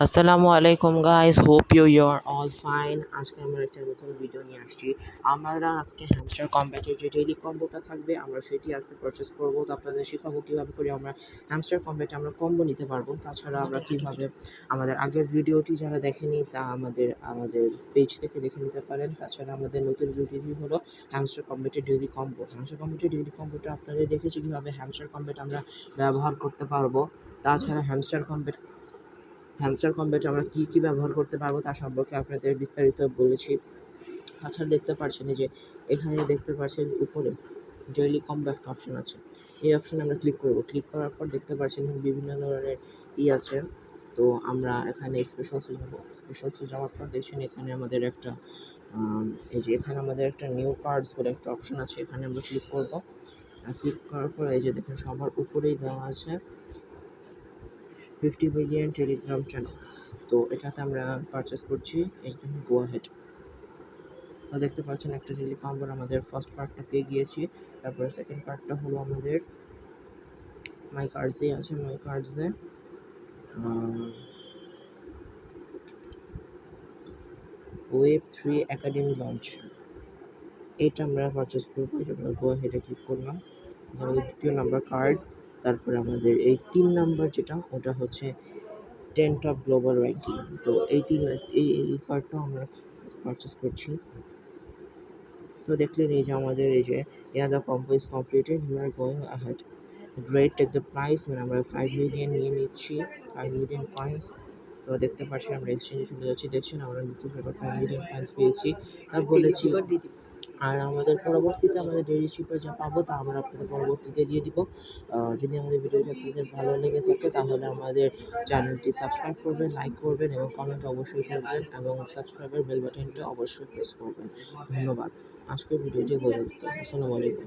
আসসালামু আলাইকুম guys, hope you are all fine. আজকে আমরা একটা নতুন ভিডিও নিয়ে আসছি। আমরা আজকে হ্যামস্টার কম্ব্যাটের যে ডেইলি কম্বোটা থাকবে আমরা সেটি আজকে পারচেস করবো। তো আপনাদের শেখাবো কীভাবে করে আমরা হ্যামস্টার কম্ব্যাটে আমরা কম্বো নিতে পারবো। তাছাড়া আমরা কীভাবে আমাদের আগের ভিডিওটি যারা দেখেনি তা আমাদের পেজ থেকে দেখে নিতে পারেন। তাছাড়া আমাদের নতুন ভিডিওটি হলো হ্যামস্টার কম্ব্যাটের ডেইলি কম্বো। হ্যামস্টার কম্ব্যাটের ডেইলি কম্বোটা আপনাদের দেখেছি কীভাবে হ্যামস্টার কম্ব্যাট আমরা ব্যবহার করতে পারবো। তাছাড়া হ্যামস্টার কম্ব্যাটে আমরা কী কী ব্যবহার করতে পারবো তা সম্পর্কে আপনাদের বিস্তারিত বলেছি। তাছাড়া দেখতে পাচ্ছেন যে এখানে দেখতে পাচ্ছেন উপরে ডেইলি কম্বো একটা অপশন আছে। এই অপশনে আমরা ক্লিক করব। ক্লিক করার পর দেখতে পাচ্ছেন বিভিন্ন ধরনের আছে। তো আমরা এখানে স্পেশালসে যাওয়ার পর দেখছেন এখানে আমাদের একটা এই যে এখানে আমাদের একটা নিউ কার্ডস বলে একটা অপশন আছে। এখানে আমরা ক্লিক করব। ক্লিক করার পর এই যে দেখেন সবার উপরেই দেওয়া আছে 50 মিলিয়ন টেলিগ্রাম চ্যানেল। তো এটাতে আমরা পারচেস করছি। এই যে দেখুন গো হেড। দেখতে পাচ্ছেন একটা ডেইলি কম্বোর আমাদের ফার্স্ট পার্টটা পেয়ে গিয়েছি। তারপরে সেকেন্ড পার্টটা হলো আমাদের মাই কার্ডসে আছে। মাই কার্ডসে Web3 একাডেমি লঞ্চ, এটা আমরা পারচেস করবো। এই যে আমরা গো হেডে ক্লিক করলাম। আমাদের দ্বিতীয় নাম্বার কার্ড। তারপরে আমাদের এই 3 নাম্বার যেটা ওটা হচ্ছে 10 টপ গ্লোবাল র্যাঙ্কিং। তো এই কার্ডটাও আমরা পারচেস করছি। তো দেখলেন এই যে আমাদের এই যে the combo is completed, you are going ahead, great, take the price. মানে আমরা 5 মিলিয়ন নিয়ে নিচ্ছি, 5 মিলিয়ন কয়েন্স। তো দেখতে পাচ্ছেন আমরা এক্সচেঞ্জে চলে যাচ্ছি। দেখছেন আমরা নতুন 5 মিলিয়ন কয়েন্স পেয়েছি। তা বলেছি আর আমাদের পরবর্তীতে আমাদের ডেইলি শিপে যা পাবো তা আমরা আপনাদের পরবর্তীতে দিয়ে দিব। যদি আমাদের ভিডিওটি আপনাদের ভালো লেগে থাকে তাহলে আমাদের চ্যানেলটি সাবস্ক্রাইব করবেন, লাইক করবেন এবং কমেন্ট অবশ্যই করবেন এবং সাবস্ক্রাইবের বেল বাটনটা অবশ্যই প্রেস করবেন। ধন্যবাদ। আজকের ভিডিওটি পর্যন্ত। আসসালামু আলাইকুম।